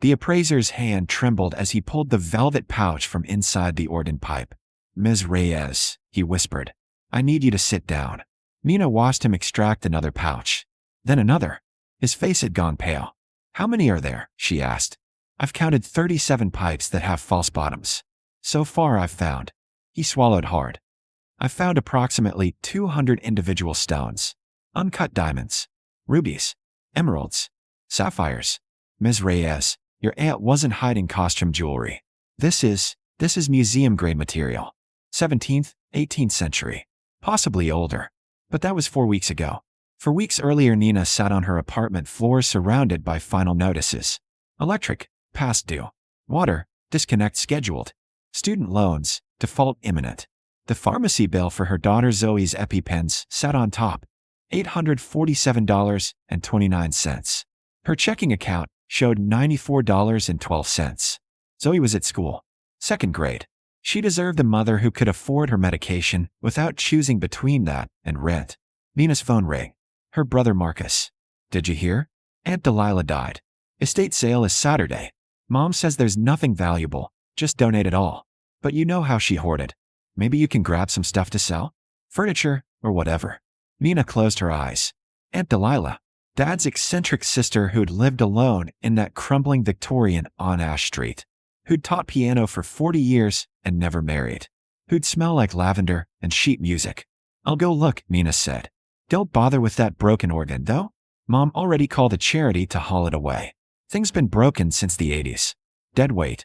The appraiser's hand trembled as he pulled the velvet pouch from inside the organ pipe. Ms. Reyes, he whispered. I need you to sit down. Nina watched him extract another pouch. Then another. His face had gone pale. How many are there? She asked. I've counted 37 pipes that have false bottoms. So far I've found. He swallowed hard. I've found approximately 200 individual stones. Uncut diamonds. Rubies. Emeralds. Sapphires. Ms. Reyes, your aunt wasn't hiding costume jewelry. This is museum-grade material. 17th, 18th century. Possibly older. But that was 4 weeks ago. For weeks earlier, Nina sat on her apartment floor surrounded by final notices. Electric, past due. Water, disconnect scheduled. Student loans, default imminent. The pharmacy bill for her daughter Zoe's EpiPens sat on top. $847.29. Her checking account showed $94.12. Zoe was at school. 2nd grade. She deserved a mother who could afford her medication without choosing between that and rent. Nina's phone rang. Her brother Marcus. Did you hear? Aunt Delilah died. Estate sale is Saturday. Mom says there's nothing valuable. Just donate it all. But you know how she hoarded. Maybe you can grab some stuff to sell? Furniture, or whatever. Nina closed her eyes. Aunt Delilah. Dad's eccentric sister who'd lived alone in that crumbling Victorian on Ash Street. Who'd taught piano for 40 years and never married. Who'd smell like lavender and sheet music. I'll go look, Nina said. Don't bother with that broken organ, though. Mom already called a charity to haul it away. Thing's been broken since the 80s. Dead weight.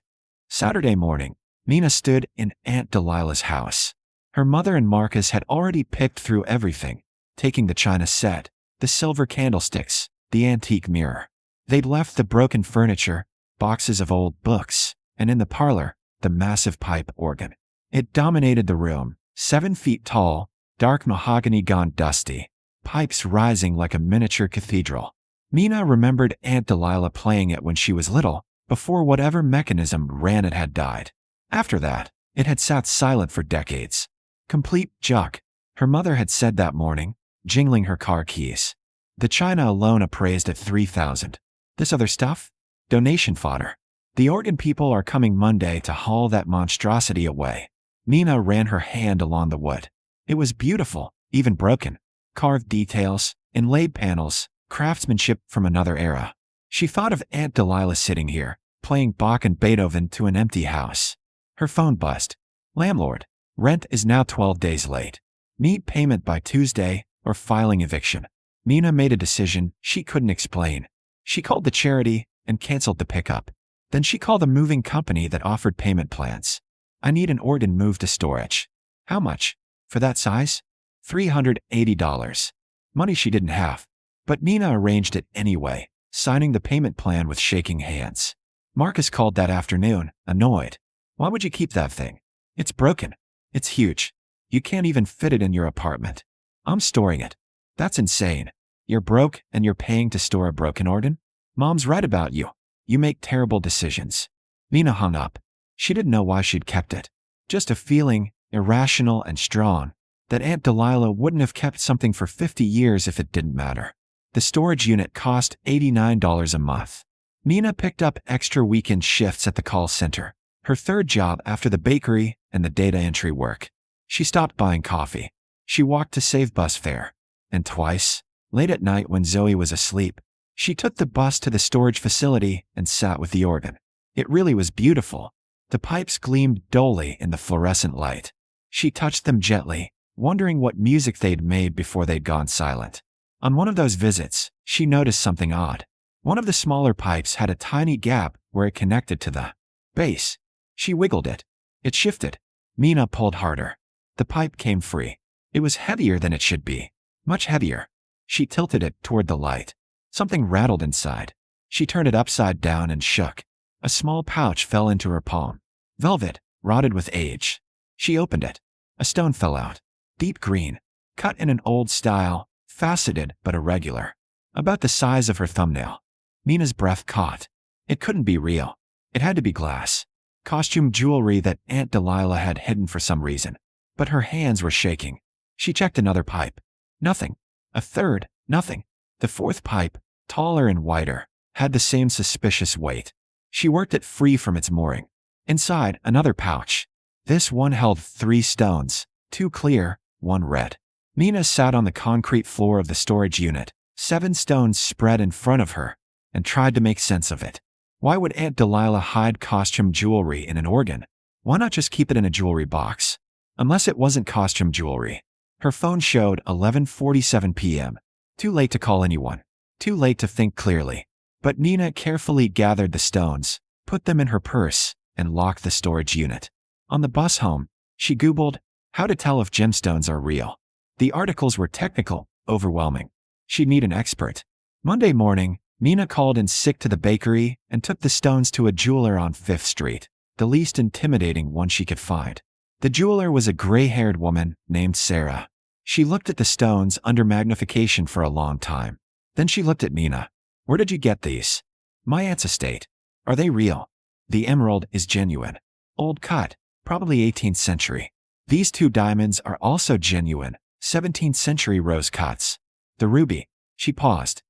Saturday morning, Nina stood in Aunt Delilah's house. Her mother and Marcus had already picked through everything, taking the china set, the silver candlesticks, the antique mirror. They'd left the broken furniture, boxes of old books, and in the parlor, the massive pipe organ. It dominated the room, 7 feet tall, dark mahogany gone dusty, pipes rising like a miniature cathedral. Nina remembered Aunt Delilah playing it when she was little, before whatever mechanism ran it had died. After that, it had sat silent for decades. Complete junk, her mother had said that morning, jingling her car keys. The china alone appraised at $3,000. This other stuff? Donation fodder. The organ people are coming Monday to haul that monstrosity away. Nina ran her hand along the wood. It was beautiful, even broken. Carved details, inlaid panels, craftsmanship from another era. She thought of Aunt Delilah sitting here, playing Bach and Beethoven to an empty house. Her phone buzzed. Landlord. Rent is now 12 days late. Need payment by Tuesday or filing eviction. Nina made a decision she couldn't explain. She called the charity and canceled the pickup. Then she called a moving company that offered payment plans. I need an organ moved to storage. How much? For that size? $380. Money she didn't have. But Nina arranged it anyway, signing the payment plan with shaking hands. Marcus called that afternoon, annoyed. Why would you keep that thing? It's broken. It's huge. You can't even fit it in your apartment. I'm storing it. That's insane. You're broke and you're paying to store a broken organ? Mom's right about you. You make terrible decisions. Nina hung up. She didn't know why she'd kept it. Just a feeling, irrational and strong, that Aunt Delilah wouldn't have kept something for 50 years if it didn't matter. The storage unit cost $89 a month. Nina picked up extra weekend shifts at the call center, her third job after the bakery and the data entry work. She stopped buying coffee. She walked to save bus fare. And twice, late at night when Zoe was asleep, she took the bus to the storage facility and sat with the organ. It really was beautiful. The pipes gleamed dully in the fluorescent light. She touched them gently, wondering what music they'd made before they'd gone silent. On one of those visits, she noticed something odd. One of the smaller pipes had a tiny gap where it connected to the base. She wiggled it. It shifted. Nina pulled harder. The pipe came free. It was heavier than it should be. Much heavier. She tilted it toward the light. Something rattled inside. She turned it upside down and shook. A small pouch fell into her palm. Velvet, rotted with age. She opened it. A stone fell out. Deep green. Cut in an old style, faceted but irregular. About the size of her thumbnail. Nina's breath caught. It couldn't be real. It had to be glass. Costume jewelry that Aunt Delilah had hidden for some reason. But her hands were shaking. She checked another pipe. Nothing. A third. Nothing. The fourth pipe, taller and wider, had the same suspicious weight. She worked it free from its mooring. Inside, another pouch. This one held 3 stones, 2 clear, 1 red. Mina sat on the concrete floor of the storage unit, 7 stones spread in front of her, and tried to make sense of it. Why would Aunt Delilah hide costume jewelry in an organ? Why not just keep it in a jewelry box? Unless it wasn't costume jewelry. Her phone showed 11:47 p.m. Too late to call anyone. Too late to think clearly. But Nina carefully gathered the stones, put them in her purse, and locked the storage unit. On the bus home, she Googled how to tell if gemstones are real. The articles were technical, overwhelming. She'd need an expert. Monday morning, Nina called in sick to the bakery and took the stones to a jeweler on 5th Street, the least intimidating one she could find. The jeweler was a gray-haired woman named Sarah. She looked at the stones under magnification for a long time. Then she looked at Nina. Where did you get these? My aunt's estate. Are they real? The emerald is genuine. Old cut, probably 18th century. These 2 diamonds are also genuine, 17th century rose cuts. The ruby. She paused.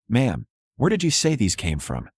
Ma'am, where did you say these came from?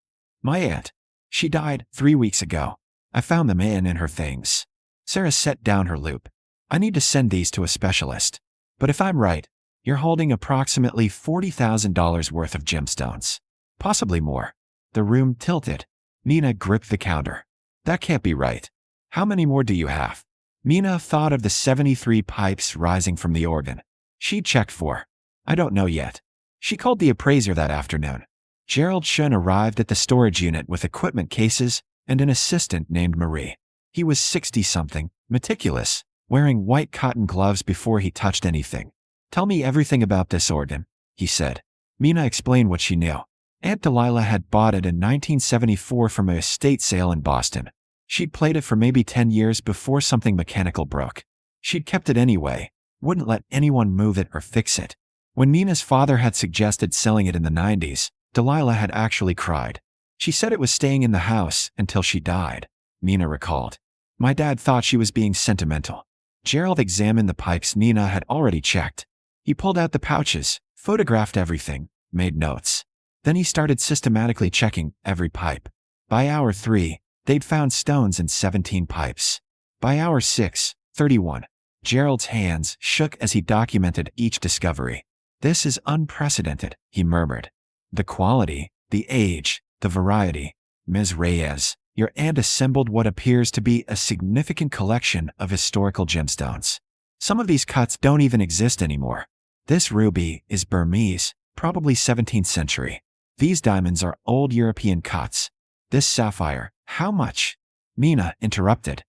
My aunt. She died 3 weeks ago. I found them in her things. Sarah set down her loupe. I need to send these to a specialist. But if I'm right, you're holding approximately $40,000 worth of gemstones. Possibly more. The room tilted. Nina gripped the counter. That can't be right. How many more do you have? Nina thought of the 73 pipes rising from the organ. She'd checked for. I don't know yet. She called the appraiser that afternoon. Gerald Shun arrived at the storage unit with equipment cases and an assistant named Marie. He was 60-something, meticulous, wearing white cotton gloves before he touched anything. Tell me everything about this organ, he said. Mina explained what she knew. Aunt Delilah had bought it in 1974 from a estate sale in Boston. She'd played it for maybe 10 years before something mechanical broke. She'd kept it anyway, wouldn't let anyone move it or fix it. When Nina's father had suggested selling it in the 90s, Delilah had actually cried. She said it was staying in the house until she died, Nina recalled. My dad thought she was being sentimental. Gerald examined the pipes Nina had already checked. He pulled out the pouches, photographed everything, made notes. Then he started systematically checking every pipe. By hour 3, they'd found stones in 17 pipes. By hour 6, 31. Gerald's hands shook as he documented each discovery. This is unprecedented, he murmured. The quality, the age, the variety. Ms. Reyes, your aunt assembled what appears to be a significant collection of historical gemstones. Some of these cuts don't even exist anymore. This ruby is Burmese, probably 17th century. These diamonds are old European cuts. This sapphire, how much? Mina interrupted.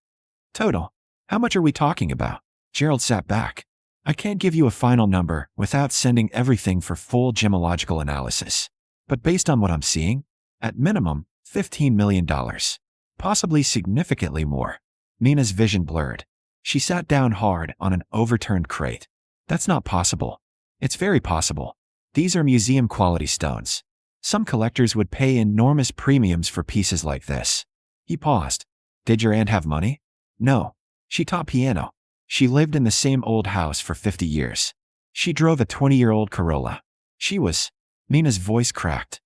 Total. How much are we talking about? Gerald sat back. I can't give you a final number without sending everything for full gemological analysis. But based on what I'm seeing, at minimum, $15 million. Possibly significantly more. Nina's vision blurred. She sat down hard on an overturned crate. That's not possible. It's very possible. These are museum-quality stones. Some collectors would pay enormous premiums for pieces like this. He paused. Did your aunt have money? No. She taught piano. She lived in the same old house for 50 years. She drove a 20-year-old Corolla. She was... Nina's voice cracked.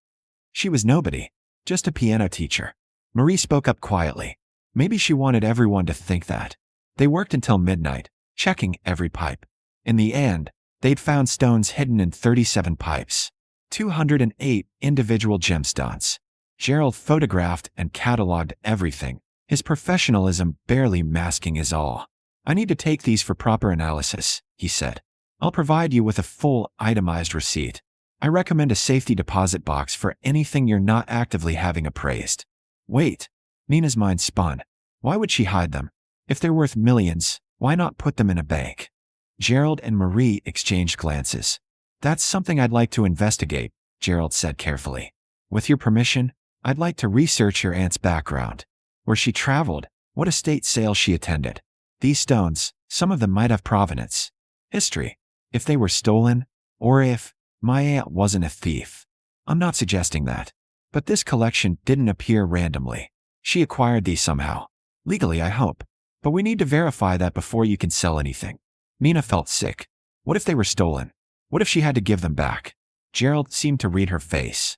She was nobody. Just a piano teacher. Marie spoke up quietly. Maybe she wanted everyone to think that. They worked until midnight, checking every pipe. In the end, they'd found stones hidden in 37 pipes. 208 individual gemstones. Gerald photographed and cataloged everything, his professionalism barely masking his awe. I need to take these for proper analysis, he said. I'll provide you with a full, itemized receipt. I recommend a safety deposit box for anything you're not actively having appraised. Wait. Nina's mind spun. Why would she hide them? If they're worth millions, why not put them in a bank? Gerald and Marie exchanged glances. That's something I'd like to investigate, Gerald said carefully. With your permission, I'd like to research your aunt's background. Where she traveled, what estate sales she attended. These stones, some of them might have provenance. History. If they were stolen, or if my aunt wasn't a thief. I'm not suggesting that. But this collection didn't appear randomly. She acquired these somehow. Legally, I hope. But we need to verify that before you can sell anything. Nina felt sick. What if they were stolen? What if she had to give them back? Gerald seemed to read her face.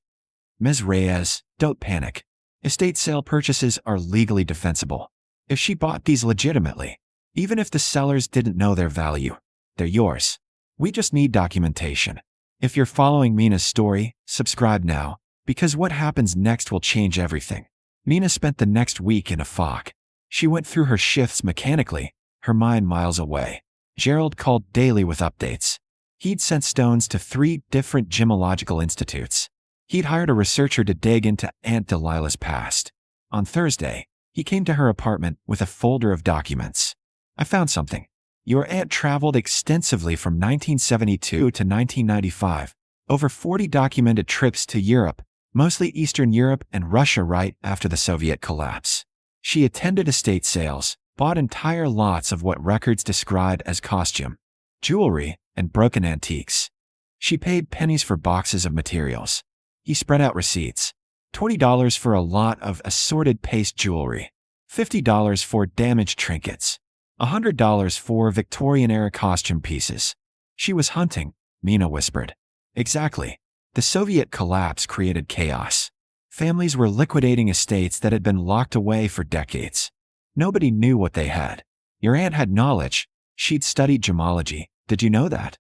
Ms. Reyes, don't panic. Estate sale purchases are legally defensible. If she bought these legitimately, even if the sellers didn't know their value, they're yours. We just need documentation. If you're following Mina's story, subscribe now, because what happens next will change everything. Mina spent the next week in a fog. She went through her shifts mechanically, her mind miles away. Gerald called daily with updates. He'd sent stones to 3 different gemological institutes. He'd hired a researcher to dig into Aunt Delilah's past. On Thursday, he came to her apartment with a folder of documents. I found something. Your aunt traveled extensively from 1972 to 1995, over 40 documented trips to Europe, mostly Eastern Europe and Russia right after the Soviet collapse. She attended estate sales, bought entire lots of what records described as costume, jewelry, and broken antiques. She paid pennies for boxes of materials. He spread out receipts. $20 for a lot of assorted paste jewelry, $50 for damaged trinkets, $100 for Victorian-era costume pieces. She was hunting, Mina whispered. Exactly. The Soviet collapse created chaos. Families were liquidating estates that had been locked away for decades. Nobody knew what they had. Your aunt had knowledge. She'd studied gemology. Did you know that?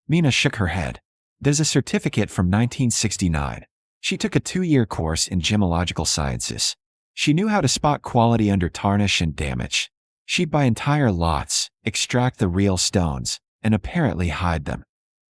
Mina shook her head. There's a certificate from 1969. She took a 2-year course in gemological sciences. She knew how to spot quality under tarnish and damage. She'd buy entire lots, extract the real stones, and apparently hide them.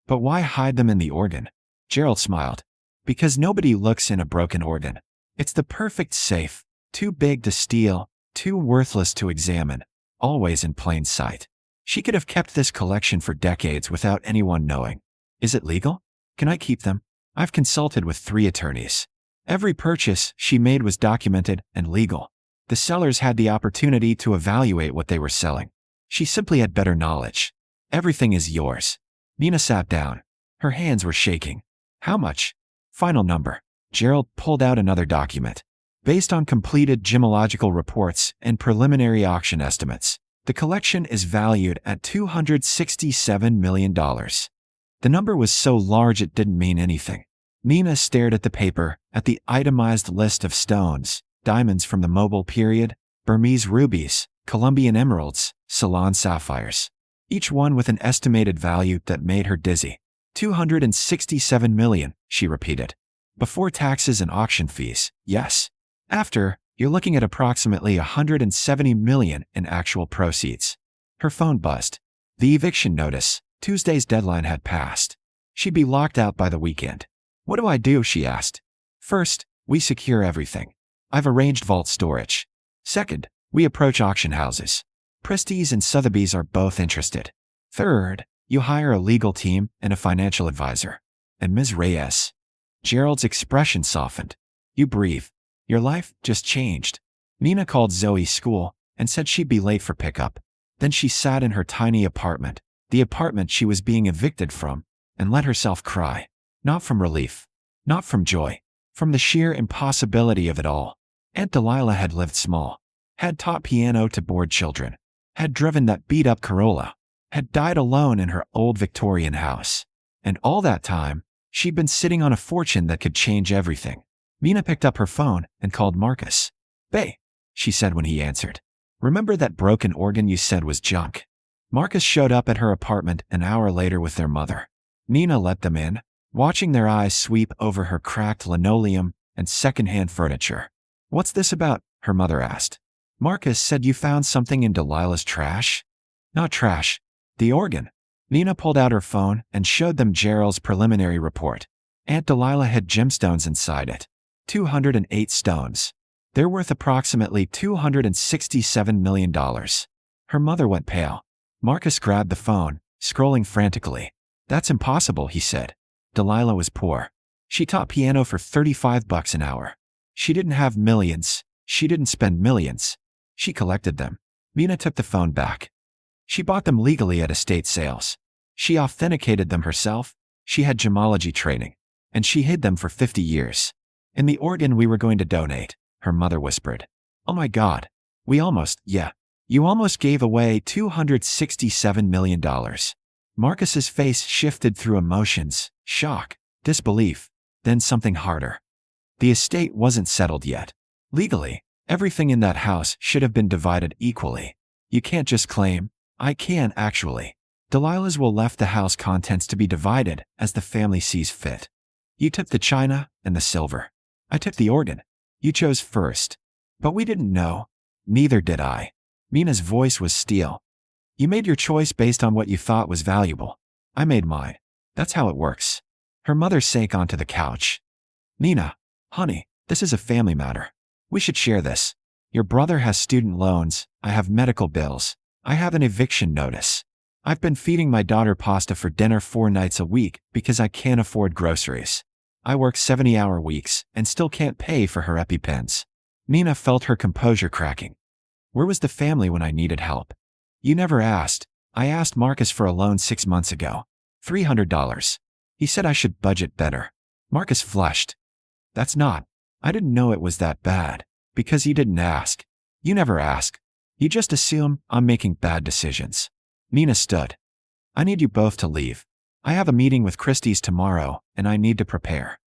But why hide them in the organ? Gerald smiled. Because nobody looks in a broken organ. It's the perfect safe, too big to steal, too worthless to examine, always in plain sight. She could have kept this collection for decades without anyone knowing. Is it legal? Can I keep them? I've consulted with 3 attorneys. Every purchase she made was documented and legal. The sellers had the opportunity to evaluate what they were selling. She simply had better knowledge. Everything is yours. Mina sat down. Her hands were shaking. How much? Final number. Gerald pulled out another document. Based on completed gemological reports and preliminary auction estimates, the collection is valued at $267 million. The number was so large it didn't mean anything. Mina stared at the paper, at the itemized list of stones, diamonds from the Mobile period, Burmese rubies, Colombian emeralds, Ceylon sapphires. Each one with an estimated value that made her dizzy. $267 million, she repeated. Before taxes and auction fees, yes. After, you're looking at approximately $170 million in actual proceeds. Her phone buzzed. The eviction notice, Tuesday's deadline had passed. She'd be locked out by the weekend. What do I do? She asked. First, we secure everything. I've arranged vault storage. Second, we approach auction houses. Prestes and Sotheby's are both interested. Third, you hire a legal team and a financial advisor. And Ms. Reyes. Gerald's expression softened. You breathe. Your life just changed. Mina called Zoe's school and said she'd be late for pickup. Then she sat in her tiny apartment, the apartment she was being evicted from, and let herself cry. Not from relief. Not from joy. From the sheer impossibility of it all. Aunt Delilah had lived small. Had taught piano to bored children. Had driven that beat-up Corolla. Had died alone in her old Victorian house. And all that time, she'd been sitting on a fortune that could change everything. Mina picked up her phone and called Marcus. "Bae," she said when he answered. "Remember that broken organ you said was junk?" Marcus showed up at her apartment an hour later with their mother. Nina let them in, watching their eyes sweep over her cracked linoleum and secondhand furniture. "What's this about?" her mother asked. "Marcus said you found something in Delilah's trash?" "Not trash. The organ." Nina pulled out her phone and showed them Gerald's preliminary report. Aunt Delilah had gemstones inside it. 208 stones. They're worth approximately $267 million. Her mother went pale. Marcus grabbed the phone, scrolling frantically. "That's impossible," he said. Delilah was poor. She taught piano for $35 an hour. She didn't have millions. She didn't spend millions. She collected them. Mina took the phone back. She bought them legally at estate sales. She authenticated them herself. She had gemology training. And she hid them for 50 years. "In the organ we were going to donate," her mother whispered. "Oh my God. You almost gave away $267 million. Marcus's face shifted through emotions, shock, disbelief, then something harder. The estate wasn't settled yet. Legally, everything in that house should have been divided equally. You can't just claim, I can actually. Delilah's will left the house contents to be divided as the family sees fit. You took the china and the silver. I took the organ. You chose first. But we didn't know. Neither did I. Mina's voice was steel. You made your choice based on what you thought was valuable. I made mine. That's how it works. Her mother sank onto the couch. Mina, honey, this is a family matter. We should share this. Your brother has student loans. I have medical bills. I have an eviction notice. I've been feeding my daughter pasta for dinner 4 nights a week because I can't afford groceries. I work 70-hour weeks and still can't pay for her EpiPens. Mina felt her composure cracking. Where was the family when I needed help? You never asked. I asked Marcus for a loan 6 months ago. $300. He said I should budget better. Marcus flushed. That's not. I didn't know it was that bad. Because you didn't ask. You never ask. You just assume I'm making bad decisions. Mina stood. I need you both to leave. I have a meeting with Christie's tomorrow, and I need to prepare.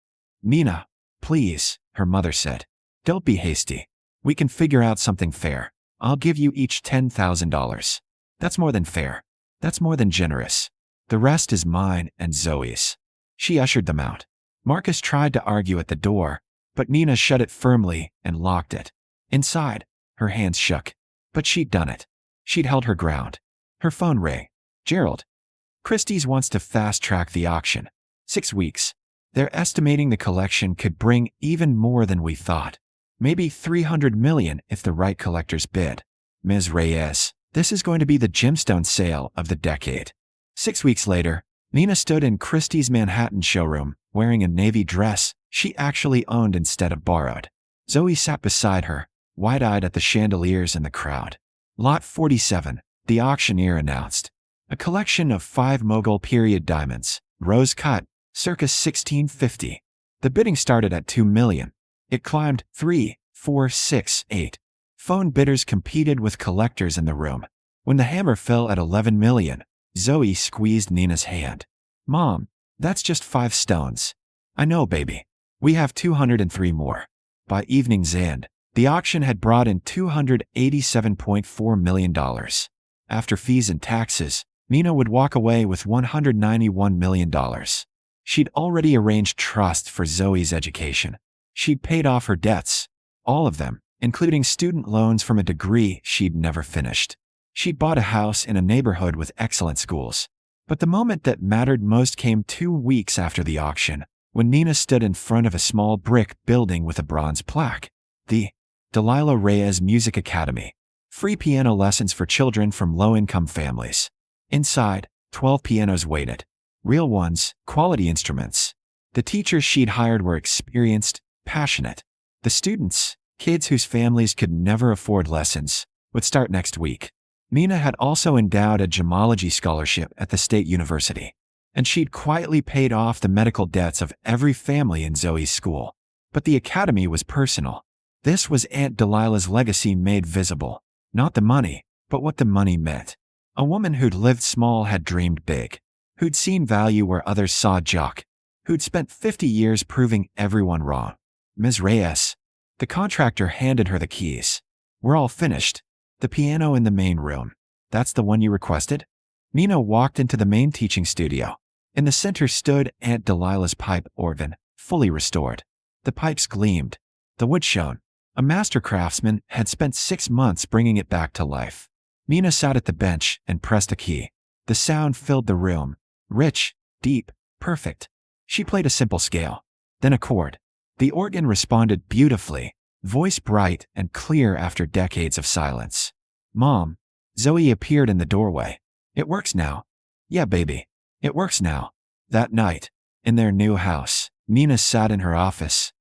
Mina, please, her mother said. Don't be hasty. We can figure out something fair. I'll give you each $10,000. That's more than fair. That's more than generous. The rest is mine and Zoe's. She ushered them out. Marcus tried to argue at the door, but Mina shut it firmly and locked it. Inside, her hands shook. But she'd done it. She'd held her ground. Her phone rang. Gerald. Christie's wants to fast-track the auction. 6 weeks. They're estimating the collection could bring even more than we thought. Maybe $300 million if the right collectors bid. Ms. Reyes, this is going to be the gemstone sale of the decade. 6 weeks later, Mina stood in Christie's Manhattan showroom, wearing a navy dress she actually owned instead of borrowed. Zoe sat beside her, wide-eyed at the chandeliers and the crowd. Lot 47, the auctioneer announced. A collection of 5 Mughal period diamonds, rose cut, circa 1650. The bidding started at $2 million. It climbed 3, 4, 6, 8. Phone bidders competed with collectors in the room. When the hammer fell at $11 million, Zoe squeezed Nina's hand. Mom, that's just 5 stones. I know, baby. We have 203 more. By evening's end, the auction had brought in $287.4 million. After fees and taxes, Nina would walk away with $191 million. She'd already arranged trusts for Zoe's education. She'd paid off her debts, all of them, including student loans from a degree she'd never finished. She'd bought a house in a neighborhood with excellent schools. But the moment that mattered most came 2 weeks after the auction, when Nina stood in front of a small brick building with a bronze plaque. The Delilah Reyes Music Academy. Free piano lessons for children from low-income families. Inside, 12 pianos waited. Real ones, quality instruments. The teachers she'd hired were experienced, passionate. The students, kids whose families could never afford lessons, would start next week. Mina had also endowed a gemology scholarship at the State University, and she'd quietly paid off the medical debts of every family in Zoe's school. But the academy was personal. This was Aunt Delilah's legacy made visible. Not the money, but what the money meant. A woman who'd lived small had dreamed big. Who'd seen value where others saw junk. Who'd spent 50 years proving everyone wrong. Ms. Reyes. The contractor handed her the keys. We're all finished. The piano in the main room. That's the one you requested? Nina walked into the main teaching studio. In the center stood Aunt Delilah's pipe organ, fully restored. The pipes gleamed. The wood shone. A master craftsman had spent 6 months bringing it back to life. Nina sat at the bench and pressed a key. The sound filled the room. Rich, deep, perfect. She played a simple scale, then a chord. The organ responded beautifully, voice bright and clear after decades of silence. Mom. Zoe appeared in the doorway. It works now. Yeah, baby. It works now. That night, in their new house, Nina sat in her office,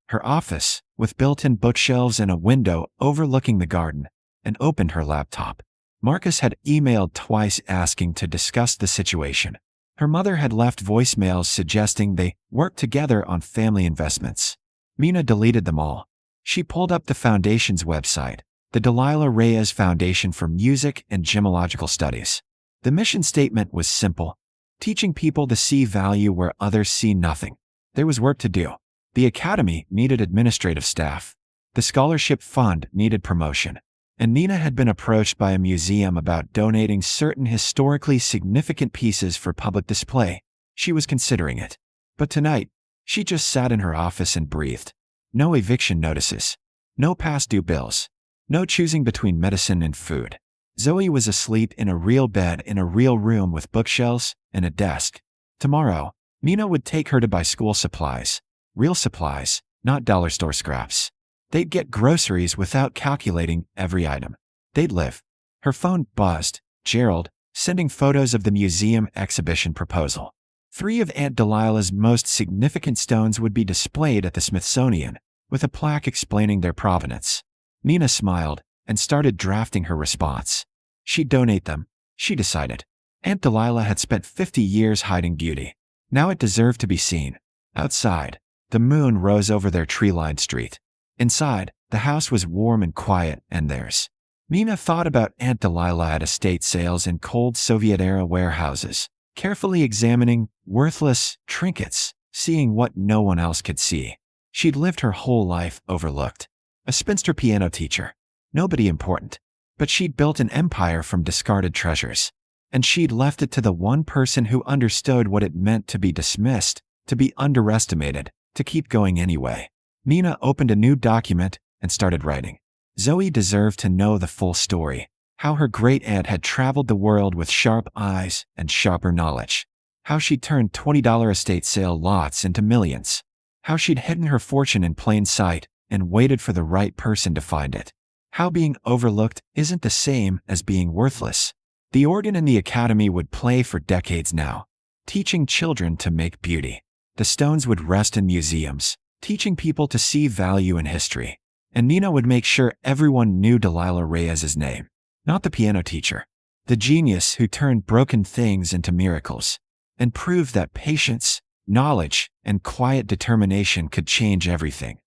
with built-in bookshelves and a window overlooking the garden, and opened her laptop. Marcus had emailed twice asking to discuss the situation. Her mother had left voicemails suggesting they work together on family investments. Mina deleted them all. She pulled up the foundation's website, the Delilah Reyes Foundation for Music and Gemological Studies. The mission statement was simple: teaching people to see value where others see nothing. There was work to do. The academy needed administrative staff. The scholarship fund needed promotion, and Nina had been approached by a museum about donating certain historically significant pieces for public display. She was considering it. But tonight, she just sat in her office and breathed. No eviction notices. No past due bills. No choosing between medicine and food. Zoe was asleep in a real bed in a real room with bookshelves and a desk. Tomorrow, Nina would take her to buy school supplies. Real supplies, not dollar store scraps. They'd get groceries without calculating every item. They'd live. Her phone buzzed. Gerald, sending photos of the museum exhibition proposal. 3 of Aunt Delilah's most significant stones would be displayed at the Smithsonian, with a plaque explaining their provenance. Nina smiled and started drafting her response. She'd donate them, she decided. Aunt Delilah had spent 50 years hiding beauty. Now it deserved to be seen. Outside, the moon rose over their tree-lined street. Inside, the house was warm and quiet, and theirs. Nina thought about Aunt Delilah at estate sales in cold Soviet-era warehouses, carefully examining worthless trinkets, seeing what no one else could see. She'd lived her whole life overlooked. A spinster piano teacher. Nobody important. But she'd built an empire from discarded treasures. And she'd left it to the one person who understood what it meant to be dismissed, to be underestimated, to keep going anyway. Nina opened a new document and started writing. Zoe deserved to know the full story. How her great-aunt had traveled the world with sharp eyes and sharper knowledge. How she'd turned $20 estate sale lots into millions. How she'd hidden her fortune in plain sight and waited for the right person to find it. How being overlooked isn't the same as being worthless. The organ in the academy would play for decades now, teaching children to make beauty. The stones would rest in museums, teaching people to see value in history. And Nina would make sure everyone knew Delilah Reyes's name. Not the piano teacher. The genius who turned broken things into miracles. And proved that patience, knowledge, and quiet determination could change everything.